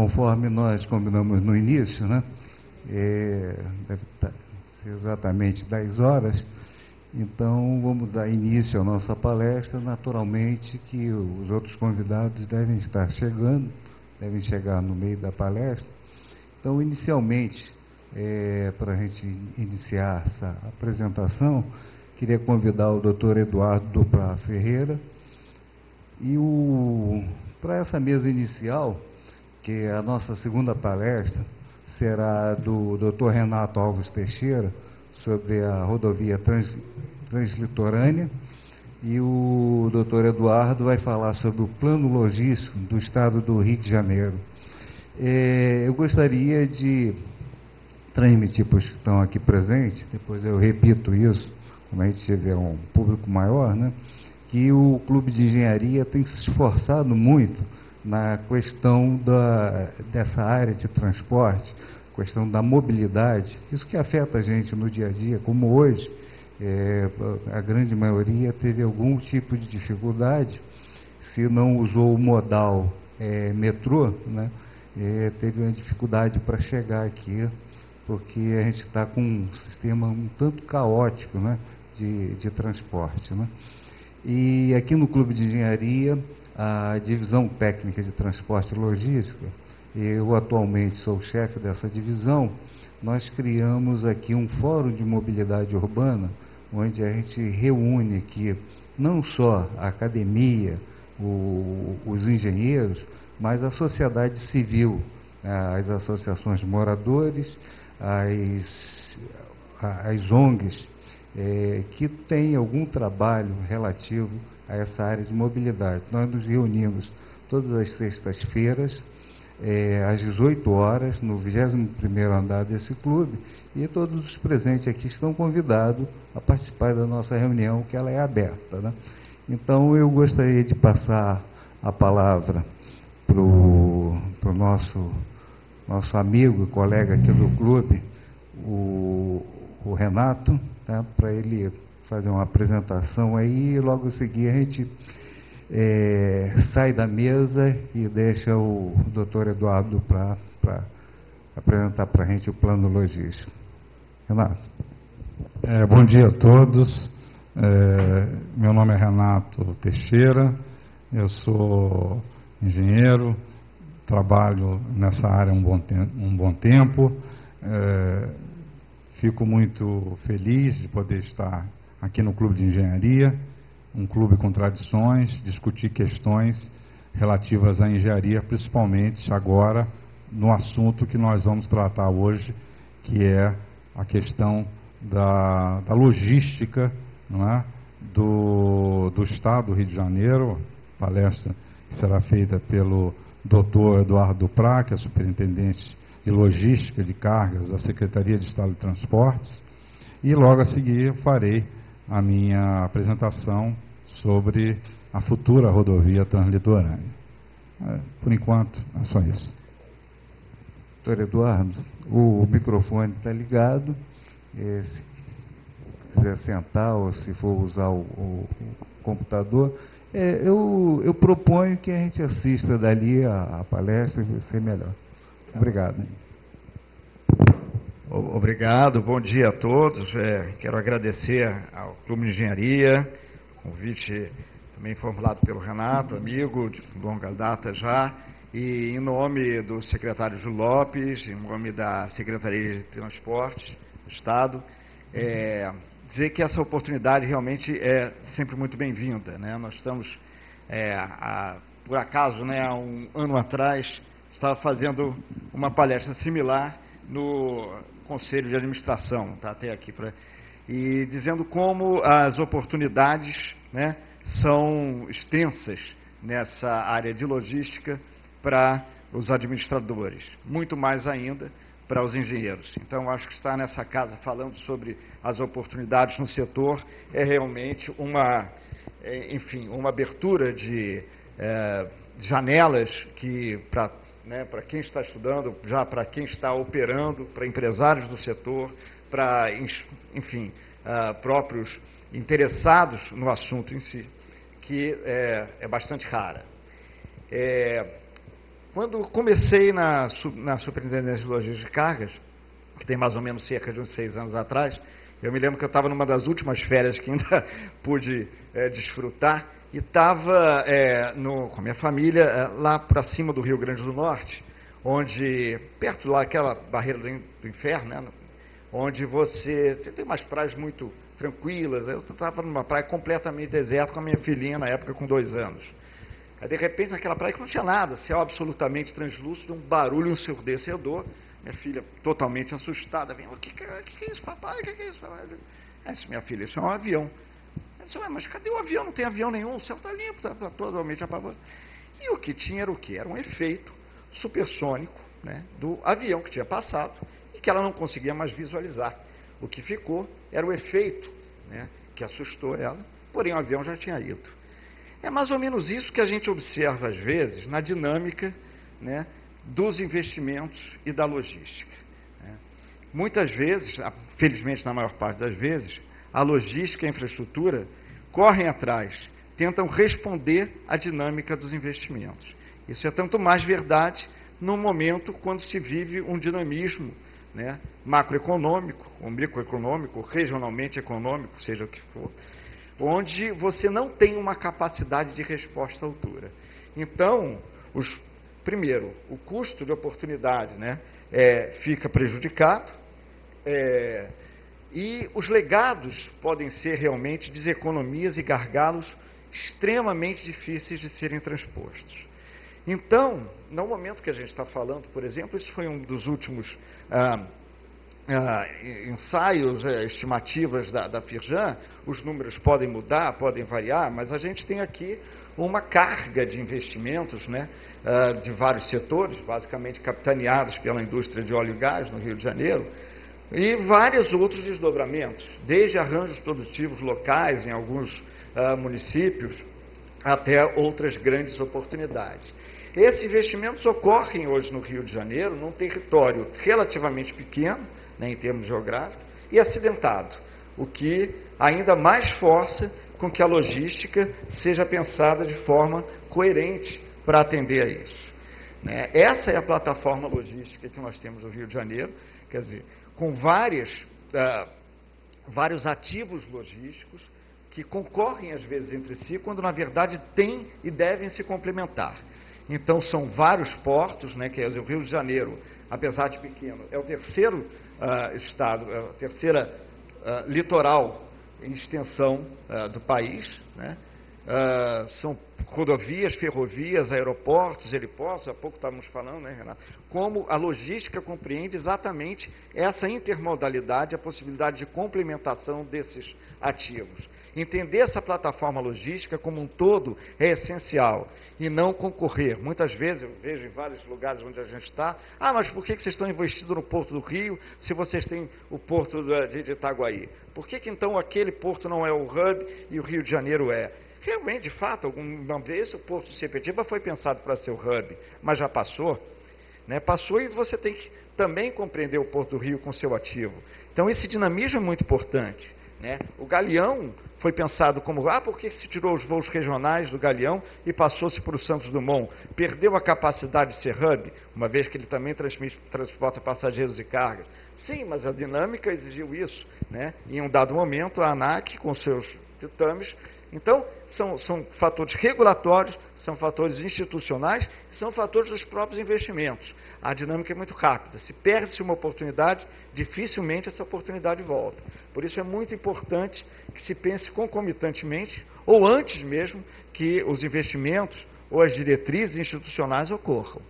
conforme nós combinamos no início, né? Deve ser exatamente 10 horas, então vamos dar início à nossa palestra. Naturalmente que os outros convidados devem estar chegando, devem chegar no meio da palestra. Então, inicialmente, para a gente iniciar essa apresentação, queria convidar o Dr. Eduardo Duprá Ferreira. E para essa mesa inicial, que a nossa segunda palestra será do Dr. Renato Alves Teixeira, sobre a rodovia translitorânea, e o Dr. Eduardo vai falar sobre o plano logístico do Estado do Rio de Janeiro. Eu gostaria de transmitir para os que estão aqui presentes, depois eu repito isso, quando a gente tiver um público maior, né, que o Clube de Engenharia tem se esforçado muito na questão dessa área de transporte, questão da mobilidade, isso que afeta a gente no dia a dia, como hoje, a grande maioria teve algum tipo de dificuldade, se não usou o modal metrô, né, teve uma dificuldade para chegar aqui, porque a gente está com um sistema um tanto caótico, né, de transporte, né? E aqui no Clube de Engenharia, a divisão técnica de transporte e logística, eu atualmente sou o chefe dessa divisão, nós criamos aqui um fórum de mobilidade urbana, onde a gente reúne aqui não só a academia, os engenheiros, mas a sociedade civil, as associações de moradores, as ONGs, que têm algum trabalho relativo a essa área de mobilidade. Nós nos reunimos todas as sextas-feiras, às 18 horas, no 21º andar desse clube, e todos os presentes aqui estão convidados a participar da nossa reunião, que ela é aberta, né? Então, eu gostaria de passar a palavra para o nosso amigo e colega aqui do clube, o Renato, tá? Para ele fazer uma apresentação aí, e logo a seguir a gente sai da mesa e deixa o Dr. Eduardo para apresentar para a gente o plano logístico. Renato. Bom dia a todos. Meu nome é Renato Teixeira, eu sou engenheiro, trabalho nessa área há um bom tempo. Fico muito feliz de poder estar aqui no Clube de Engenharia, um clube com tradições, discutir questões relativas à engenharia, principalmente agora no assunto que nós vamos tratar hoje, que é a questão da logística, não é? do Estado do Rio de Janeiro. A palestra será feita pelo Dr. Eduardo Duprá, que é superintendente de Logística de Cargas da Secretaria de Estado de Transportes, e logo a seguir farei a minha apresentação sobre a futura rodovia translitorânea. Por enquanto, é só isso. Doutor Eduardo, o microfone está ligado, se quiser sentar ou se for usar o computador, eu proponho que a gente assista dali a palestra, vai ser melhor. Obrigado. Obrigado, bom dia a todos. Quero agradecer ao Clube de Engenharia, convite também formulado pelo Renato, amigo de longa data já, e em nome do secretário Júlio Lopes, em nome da Secretaria de Transportes do Estado, dizer que essa oportunidade realmente é sempre muito bem-vinda, né? Nós estamos, por acaso, né, há um ano atrás, estava fazendo uma palestra similar no Conselho de Administração, tá até aqui, e dizendo como as oportunidades, né, são extensas nessa área de logística para os administradores, muito mais ainda para os engenheiros. Então, acho que estar nessa casa falando sobre as oportunidades no setor é realmente uma abertura de janelas que, para quem está estudando, já para quem está operando, para empresários do setor, para, enfim, próprios interessados no assunto em si, que é bastante rara. Quando comecei na Superintendência de Logística de Cargas, que tem mais ou menos cerca de uns 6 anos atrás, eu me lembro que eu estava numa das últimas férias que ainda pude desfrutar, e estava com a minha família lá para cima do Rio Grande do Norte, onde, perto lá, aquela barreira do inferno, né, onde você tem umas praias muito tranquilas. Eu estava numa praia completamente deserta com a minha filhinha, na época, com 2 anos. Aí, de repente, naquela praia que não tinha nada, céu absolutamente translúcido, um barulho ensurdecedor. Minha filha totalmente assustada, vem, o que é isso, papai? O que é isso, papai? Isso, minha filha, isso é um avião. Eu disse, mas cadê o avião? Não tem avião nenhum, o céu está limpo, está totalmente apagado. E o que tinha era o quê? Era um efeito supersônico, né, do avião que tinha passado e que ela não conseguia mais visualizar. O que ficou era o efeito, né, que assustou ela, porém o avião já tinha ido. É mais ou menos isso que a gente observa, às vezes, na dinâmica, né, dos investimentos e da logística. Né. Muitas vezes, felizmente na maior parte das vezes, a logística e a infraestrutura correm atrás, tentam responder à dinâmica dos investimentos. Isso é tanto mais verdade no momento quando se vive um dinamismo, né, macroeconômico, ou microeconômico, ou regionalmente econômico, seja o que for, onde você não tem uma capacidade de resposta à altura. Então, primeiro, o custo de oportunidade, né, fica prejudicado, e os legados podem ser realmente deseconomias e gargalos extremamente difíceis de serem transpostos. Então, no momento que a gente está falando, por exemplo, isso foi um dos últimos ensaios, estimativas da Firjan. Os números podem mudar, podem variar, mas a gente tem aqui uma carga de investimentos, né, de vários setores, basicamente capitaneados pela indústria de óleo e gás no Rio de Janeiro, e vários outros desdobramentos, desde arranjos produtivos locais em alguns municípios, até outras grandes oportunidades. Esses investimentos ocorrem hoje no Rio de Janeiro, num território relativamente pequeno, né, em termos geográficos, e acidentado, o que ainda mais força com que a logística seja pensada de forma coerente para atender a isso. Né? Essa é a plataforma logística que nós temos no Rio de Janeiro, quer dizer, com vários ativos logísticos que concorrem às vezes entre si, quando na verdade têm e devem se complementar. Então são vários portos, né, que é o Rio de Janeiro, apesar de pequeno, é o terceiro estado, a terceira litoral em extensão do país, né? São rodovias, ferrovias, aeroportos, heliportos, há pouco estávamos falando, né, Renato? Como a logística compreende exatamente essa intermodalidade, a possibilidade de complementação desses ativos. Entender essa plataforma logística como um todo é essencial e não concorrer. Muitas vezes, eu vejo em vários lugares onde a gente está, mas por que vocês estão investindo no Porto do Rio se vocês têm o Porto de Itaguaí? Por que então aquele porto não é o hub e o Rio de Janeiro é? Realmente, de fato, alguma vez o Porto de Sepetiba foi pensado para ser o hub, mas já passou. Né? Passou e você tem que também compreender o Porto do Rio com seu ativo. Então, esse dinamismo é muito importante. Né? O Galeão foi pensado como, por que se tirou os voos regionais do Galeão e passou-se para o Santos Dumont? Perdeu a capacidade de ser hub, uma vez que ele também transporta passageiros e cargas. Sim, mas a dinâmica exigiu isso. Né? Em um dado momento, a ANAC, com seus ditames. Então, são fatores regulatórios, são fatores institucionais, são fatores dos próprios investimentos. A dinâmica é muito rápida. Se perde-se uma oportunidade, dificilmente essa oportunidade volta. Por isso é muito importante que se pense concomitantemente, ou antes mesmo, que os investimentos ou as diretrizes institucionais ocorram.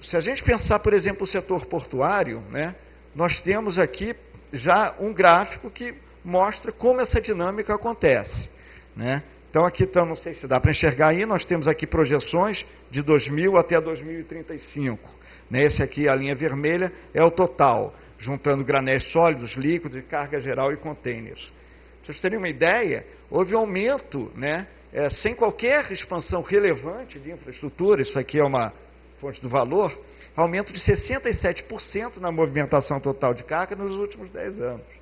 Se a gente pensar, por exemplo, o setor portuário, né, nós temos aqui já um gráfico que mostra como essa dinâmica acontece. Né? Então, aqui, não sei se dá para enxergar aí, nós temos aqui projeções de 2000 até 2035. Né? Esse aqui, a linha vermelha, é o total, juntando granéis sólidos, líquidos, de carga geral e containers. Para vocês terem uma ideia, houve um aumento, né, sem qualquer expansão relevante de infraestrutura, isso aqui é uma fonte do valor, aumento de 67% na movimentação total de carga nos últimos 10 anos.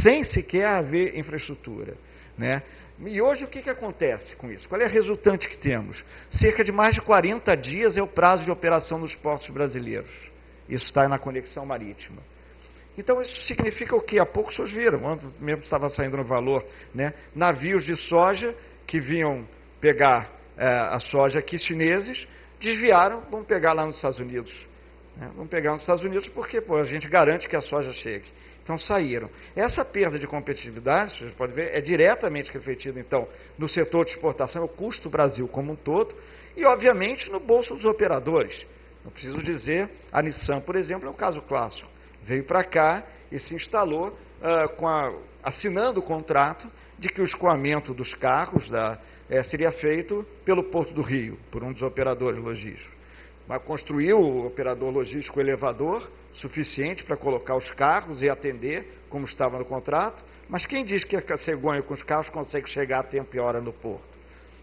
Sem sequer haver infraestrutura. Né? E hoje o que acontece com isso? Qual é a resultante que temos? Cerca de mais de 40 dias é o prazo de operação nos portos brasileiros. Isso está na conexão marítima. Então isso significa o quê? Há pouco vocês viram, ontem mesmo estava saindo no valor, né? Navios de soja que vinham pegar a soja aqui, chineses, desviaram, vão pegar lá nos Estados Unidos. Né? Vão pegar nos Estados Unidos porque a gente garante que a soja chegue. Então saíram. Essa perda de competitividade, vocês podem ver, é diretamente refletida, então, no setor de exportação, o custo do Brasil como um todo, e, obviamente, no bolso dos operadores. Não preciso dizer, a Nissan, por exemplo, é um caso clássico. Veio para cá e se instalou assinando o contrato de que o escoamento dos carros seria feito pelo Porto do Rio, por um dos operadores logísticos. Mas construiu o operador logístico elevador suficiente para colocar os carros e atender, como estava no contrato, mas quem diz que a cegonha com os carros consegue chegar a tempo e hora no porto?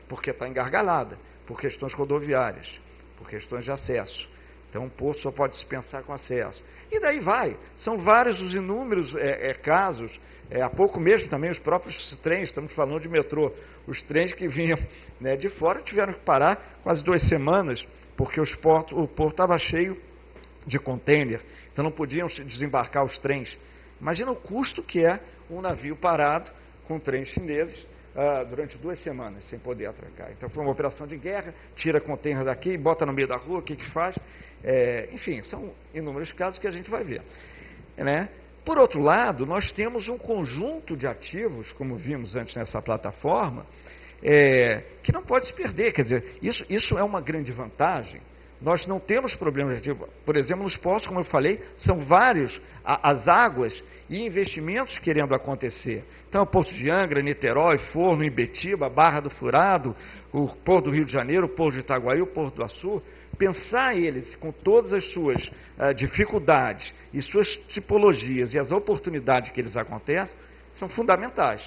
Porque está engargalada, por questões rodoviárias, por questões de acesso. Então, o porto só pode dispensar com acesso. E daí vai. São vários os inúmeros casos. Há pouco mesmo também os próprios trens, estamos falando de metrô, os trens que vinham, né, de fora tiveram que parar quase 2 semanas, porque o porto estava cheio de container, então não podiam desembarcar os trens. Imagina o custo que é um navio parado com trens chineses durante 2 semanas, sem poder atracar. Então foi uma operação de guerra, tira container daqui, bota no meio da rua, o que faz? Enfim, são inúmeros casos que a gente vai ver. Né? Por outro lado, nós temos um conjunto de ativos, como vimos antes nessa plataforma, que não pode se perder. Quer dizer, isso é uma grande vantagem. Nós não temos problemas de, por exemplo, nos portos, como eu falei, são vários as águas e investimentos querendo acontecer. Então, o Porto de Angra, Niterói, Forno, Imbetiba, Barra do Furado, o Porto do Rio de Janeiro, o Porto de Itaguaí, o Porto do Açu, pensar eles com todas as suas dificuldades e suas tipologias e as oportunidades que eles acontecem, são fundamentais.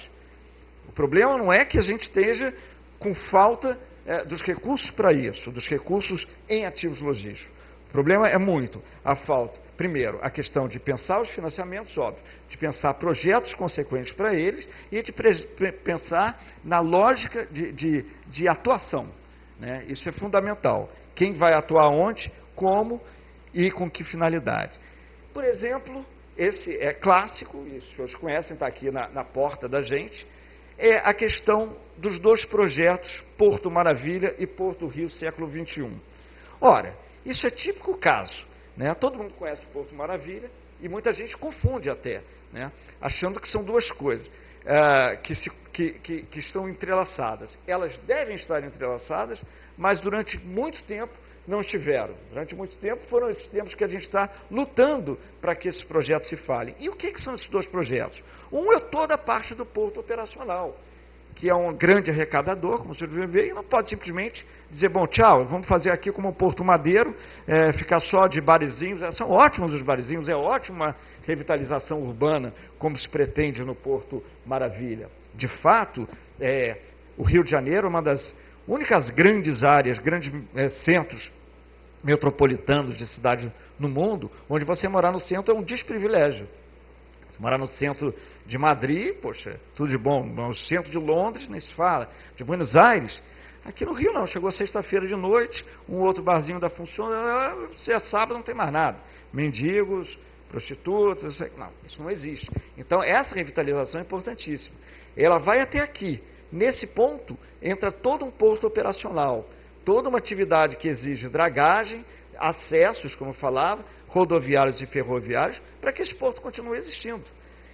O problema não é que a gente esteja com falta dos recursos para isso, dos recursos em ativos logísticos. O problema é muito a falta, primeiro, a questão de pensar os financiamentos, óbvio, de pensar projetos consequentes para eles e de pensar na lógica de atuação. Né? Isso é fundamental. Quem vai atuar onde, como e com que finalidade. Por exemplo, esse é clássico, e os senhores conhecem, está aqui na porta da gente, é a questão dos 2 projetos, Porto Maravilha e Porto Rio Século XXI. Ora, isso é típico caso. Né? Todo mundo conhece o Porto Maravilha e muita gente confunde até, né? Achando que são 2 coisas que estão entrelaçadas. Elas devem estar entrelaçadas, mas durante muito tempo não estiveram. Durante muito tempo foram esses tempos que a gente está lutando para que esses projetos se falem. E o que são esses 2 projetos? Um é toda a parte do porto operacional, que é um grande arrecadador, como o senhor viu ver, e não pode simplesmente dizer, bom, tchau, vamos fazer aqui como um Porto Madeiro, ficar só de barizinhos. São ótimos os barizinhos, é ótima revitalização urbana, como se pretende no Porto Maravilha. De fato, o Rio de Janeiro é uma das únicas grandes áreas, grandes centros metropolitanos de cidade no mundo, onde você morar no centro é um desprivilégio. Se morar no centro de Madrid, poxa, tudo de bom. No centro de Londres, nem se fala. De Buenos Aires. Aqui no Rio não, chegou sexta-feira de noite, um outro barzinho da funciona, se é sábado não tem mais nada. Mendigos, prostitutas, não, isso não existe. Então, essa revitalização é importantíssima. Ela vai até aqui. Nesse ponto, entra todo um porto operacional, toda uma atividade que exige dragagem, acessos, como eu falava, rodoviários e ferroviários, para que esse porto continue existindo.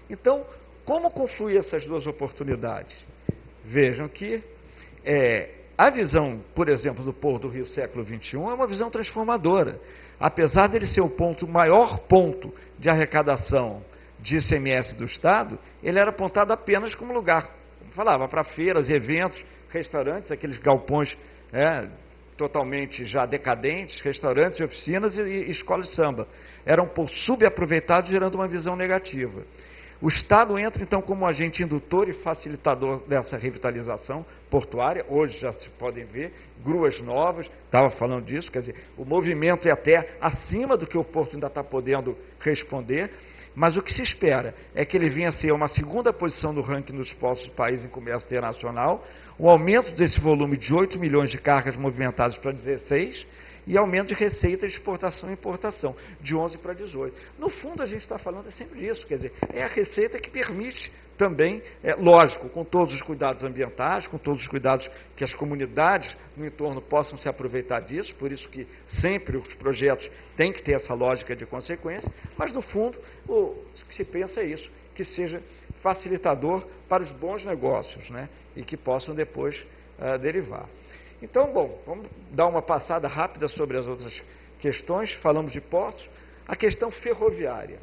Então, como confluir essas 2 oportunidades? Vejam que a visão, por exemplo, do Porto do Rio Século XXI é uma visão transformadora. Apesar dele ser o maior ponto de arrecadação de ICMS do Estado, ele era apontado apenas como lugar, como falava, para feiras, eventos, restaurantes, aqueles galpões totalmente já decadentes, restaurantes, oficinas e escolas de samba. Eram subaproveitados, gerando uma visão negativa. O Estado entra, então, como agente indutor e facilitador dessa revitalização portuária. Hoje já se podem ver gruas novas, estava falando disso, quer dizer, o movimento é até acima do que o Porto ainda está podendo responder, mas o que se espera é que ele venha a ser uma segunda posição no ranking dos postos do país em comércio internacional, um aumento desse volume de 8 milhões de cargas movimentadas para 16, e aumento de receita de exportação e importação, de 11 para 18. No fundo, a gente está falando sempre disso, quer dizer, é a receita que permite também, lógico, com todos os cuidados ambientais, com todos os cuidados que as comunidades no entorno possam se aproveitar disso, por isso que sempre os projetos têm que ter essa lógica de consequência, mas no fundo, o que se pensa é isso, que seja facilitador para os bons negócios, né, e que possam depois derivar. Então, bom, vamos dar uma passada rápida sobre as outras questões. Falamos de portos. A questão ferroviária.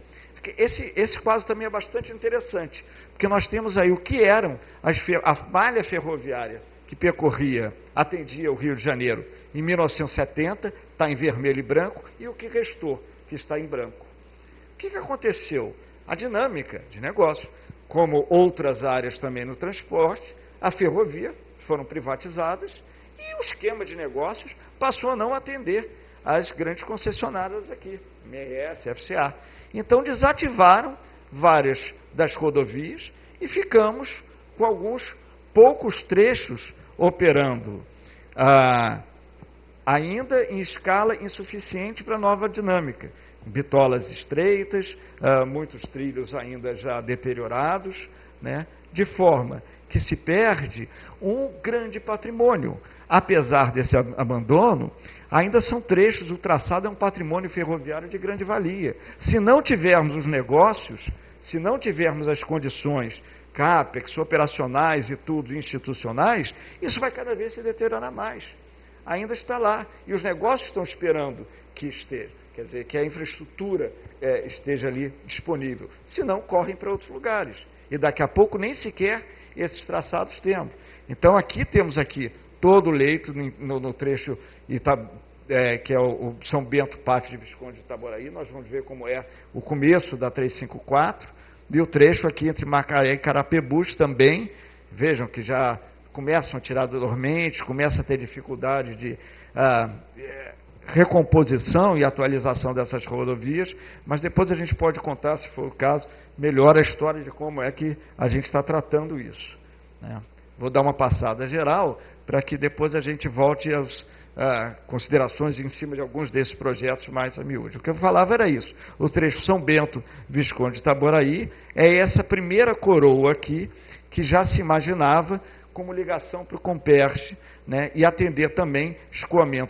Esse quadro também é bastante interessante, porque nós temos aí o que eram a malha ferroviária que percorria, atendia o Rio de Janeiro em 1970, está em vermelho e branco, e o que restou, que está em branco. O que aconteceu? A dinâmica de negócio, como outras áreas também no transporte, a ferrovia foram privatizadas, e o esquema de negócios passou a não atender as grandes concessionárias aqui, MES, FCA. Então, desativaram várias das rodovias e ficamos com alguns poucos trechos operando ainda em escala insuficiente para a nova dinâmica. Bitolas estreitas, muitos trilhos ainda já deteriorados, né, de forma que se perde um grande patrimônio. Apesar desse abandono, ainda são trechos, o traçado é um patrimônio ferroviário de grande valia. Se não tivermos os negócios, se não tivermos as condições CAPEX, operacionais e tudo, institucionais, isso vai cada vez se deteriorar mais. Ainda está lá, e os negócios estão esperando que esteja, quer dizer, que a infraestrutura esteja ali disponível. Se não, correm para outros lugares. E daqui a pouco nem sequer esses traçados temos. Então, aqui temos aqui todo o leito no trecho que é o São Bento, Pátio de Visconde de Itaboraí. Nós vamos ver como é o começo da 354, e o trecho aqui entre Macaé e Carapebus também. Vejam que já começam a tirar dormentes, começa a ter dificuldade de recomposição e atualização dessas rodovias, mas depois a gente pode contar, se for o caso, melhor a história de como é que a gente está tratando isso, né? Vou dar uma passada geral, para que depois a gente volte às considerações em cima de alguns desses projetos mais a miúde. O que eu falava era isso. O trecho São Bento, Visconde de Itaboraí, é essa primeira coroa aqui, que já se imaginava como ligação para o Comperche, né, e atender também escoamento